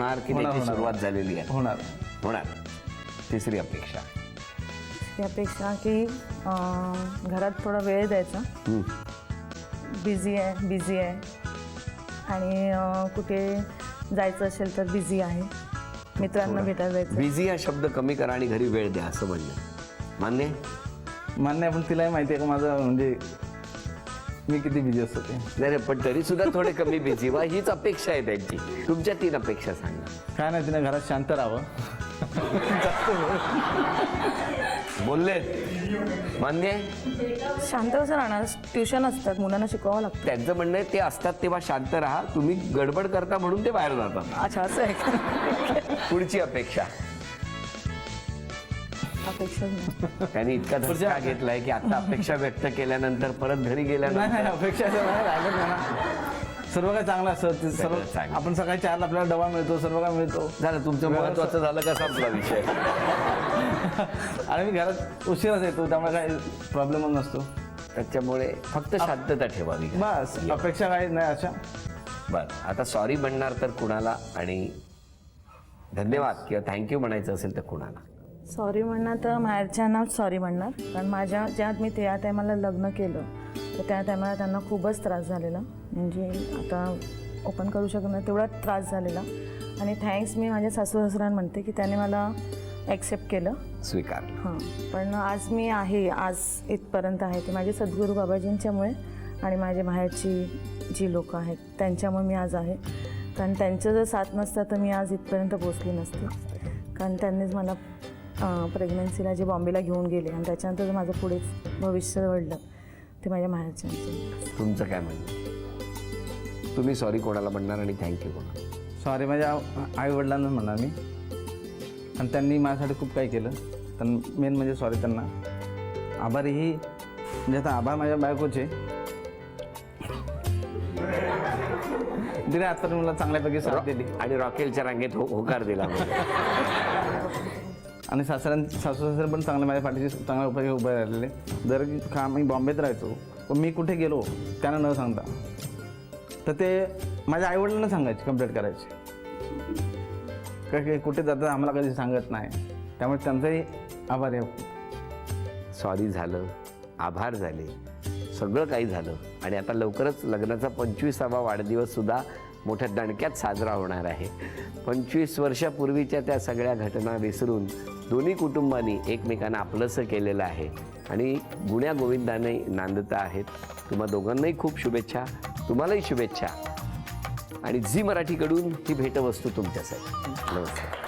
होणार की त्याची सुरुवात झालेली आहे? होणार. होणार. तिसरी अपेक्षा? ही अपेक्षा की घरात थोडा वेळ द्यायचा. बिझी आहे आणि कुठे जायचं असेल तर बिझी आहे, मित्रांना भेटायला जायचं. बिझी हा शब्द कमी करा आणि घरी वेळ द्या असं म्हणणं मान्य? मान्य. पण तिलाही माहिती आहे का माझं म्हणजे मी किती बिझी असतो ते. नाही पण तरी सुद्धा थोडे कमी बिझी व्हा, हीच अपेक्षा आहे त्यांची. तुमच्या 3 अपेक्षा सांगा. काय नाही, तिने घरात शांत राहावं. बोललेत मान्य आहे? शांत कसं राहणार, ट्युशन असतात, मुलांना शिकवावं लागतं. त्यांचं म्हणणं आहे ते असतात तेव्हा शांत राहा, तुम्ही गडबड करता म्हणून ते बाहेर जातात. अच्छा, असं आहे का? पुढची अपेक्षा? अपेक्षा नाही. त्यांनी इतका धक्का घेतलाय की आता अपेक्षा व्यक्त केल्यानंतर परत घरी नाही गेल्यानंतर अपेक्षा रागत नाही ना. सर्व काय चांगलं असतं ते. सर्व चांगलं. आपण सकाळी 4ला आपल्याला डबा मिळतो, सर्व काय मिळतो. झालं तुमचं महत्वाचं झालं का संपला विषय. आणि मी घरात उशिराच येतो त्यामुळे काही प्रॉब्लेमच नसतो. त्याच्यामुळे फक्त शांतता ठेवावी. बस अपेक्षा काही नाही अशा. बरं, आता सॉरी म्हणणार तर कुणाला आणि धन्यवाद किंवा थँक्यू म्हणायचं असेल तर कुणाला? सॉरी म्हणणार तर माहेरच्यांना सॉरी म्हणणार, कारण ज्यात मी त्या टायमाला लग्न केलं तर त्या टायमाला त्यांना खूपच त्रास झालेला, म्हणजे आता ओपन करू शकत नाही तेवढा त्रास झालेला. आणि थँक्स मी माझ्या सासू सासऱ्यांना म्हणते की त्याने मला ॲक्सेप्ट केलं, स्वीकारलं. हां. पण आज मी आहे, आज इथपर्यंत आहे ते माझे सद्गुरू बाबाजींच्यामुळे आणि माझ्या बाहेरची जी लोकं आहेत त्यांच्यामुळे मी आज आहे. कारण त्यांचं जर साथ नसतं तर मी आज इथपर्यंत पोचली नसते. कारण त्यांनीच मला प्रेग्नन्सीला जे बॉम्बेला घेऊन गेले आणि त्याच्यानंतर माझं पुढे भविष्य घडलं ते माझ्या माहेरच्यांचं. तुमचं काय म्हणणं? तुम्ही सॉरी कोणाला म्हणणार आणि थँक्यू कोणाला? सॉरी माझ्या आईवडिलांना म्हणणार मी. आणि त्यांनी माझ्यासाठी खूप काही केलं. तर मेन म्हणजे सॉरी त्यांना. आभारीही म्हणजे आता आभार माझ्या बायकोचे. तिने आता मला चांगल्यापैकी साथ दिली आणि रॉकेलच्या रांगेत होकार दिला. आणि सासू सासरे पण चांगले माझ्या पाठीशी चांगल्या उपाय उभे राहिलेले. जर का मी बॉम्बेत राहायचो पण मी कुठे गेलो त्यांना न सांगता तर ते माझ्या आईवडिलांना सांगायचे, कंप्लेंट करायचे काय कुठे जातात आम्हाला कधी सांगत नाही. त्यामुळे त्यांचाही आभार आहे. सॉरी झालं, आभार झाले, सगळं काही झालं आणि आता लवकरच लग्नाचा 25वा वाढदिवससुद्धा मोठ्या दणक्यात साजरा होणार आहे. 25 वर्षापूर्वीच्या त्या सगळ्या घटना विसरून दोन्ही कुटुंबांनी एकमेकांना आपलंसं केलेलं आहे आणि गुण्या गोविंदाने नांदता आहेत. तुम्हा दोघांनाही खूप शुभेच्छा, तुम्हालाही शुभेच्छा. आणि झी मराठीकडून ही भेटवस्तू तुमच्यासाठी. नमस्कार.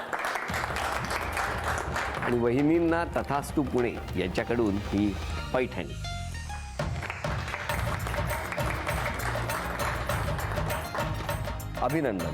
आणि वहिनींना तथास्तु पुणे यांच्याकडून ही पैठणी. अभिनंदन.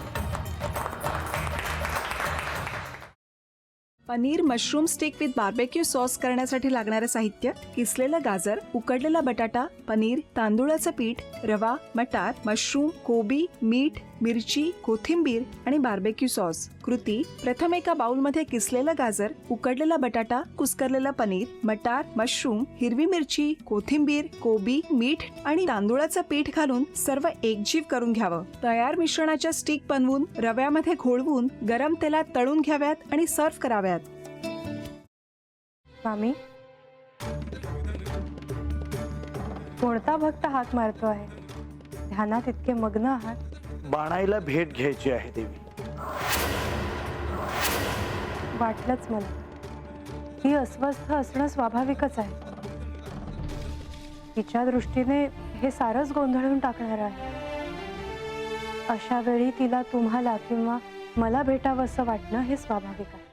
Paneer mushroom stick with barbecue sauce करण्यासाठी लागणारे साहित्य: किसलेलं गाजर, उकडलेला बटाटा, पनीर, तांदूळाचं पीठ, रवा, मटार, मशरूम, कोबी, मीठ, मिरची, कोथिंबीर आणि बार्बेक्यू सॉस. कृती: प्रथम एका बाउलमध्ये किसलेलं गाजर, उकडलेला बटाटा, कुस्करलेलं पनीर, मटार, मशरूम, हिरवी मिरची, कोथिंबीर, कोबी, मीठ आणि तांदूळाचं पीठ घालून सर्व एकजीव करून घ्यावं. तयार मिश्रणाच्या स्टिक बनवून रव्यामध्ये घोळवून गरम तेलात तळून घ्याव्यात आणि सर्व्ह कराव्यात. स्वामी, कोणता भक्त हाक मारतो आहे? ध्यानात इतके मग्न आहात. बाणाईला भेट घ्यायची आहे देवी. वाटलंच मला. ती अस्वस्थ असणं स्वाभाविकच आहे. तिच्या दृष्टीने हे सारंच गोंधळून टाकणार आहे. अशा वेळी तिला तुम्हाला किंवा मला भेटावं असं वाटणं हे स्वाभाविक आहे.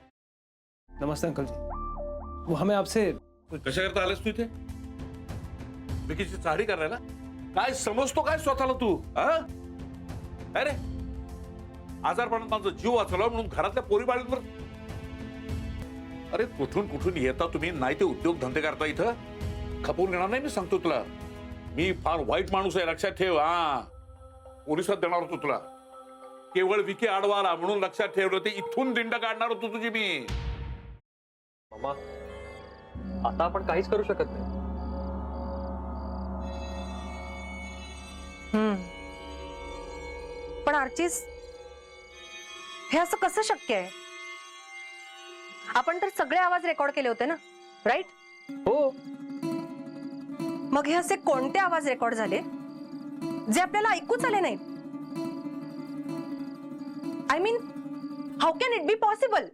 नमस्ते अंकल जी. वो हमें आपसे कशा करता आलास तू इथे? विकीची चारी करायला? काय समजतो काय स्वतःला तू? अरे आजारपणात माझा जीव वाचवला म्हणून घरातल्या पोरी बाळींवर. अरे कुठून कुठून येता तुम्ही, नाही ते उद्योग धंदे करता इथं. खपवून घेणार नाही मी सांगतो तुला. मी फार वाईट माणूस आहे, लक्षात ठेव. पोलिसात देणार होतो तुला. केवळ विकी आडवा आला म्हणून लक्षात ठेवलं, ते इथून दिंड काढणार होतो तुझी मी. मामा, आता आपण काहीच करू शकत नाही. पण आर्चीस, हे असं कसं शक्य आहे? आपण तर सगळे आवाज रेकॉर्ड केले होते ना, राईट? हो. मग हे असे कोणते आवाज रेकॉर्ड झाले जे आपल्याला ऐकूच आले नाहीत? I mean, how can it be possible?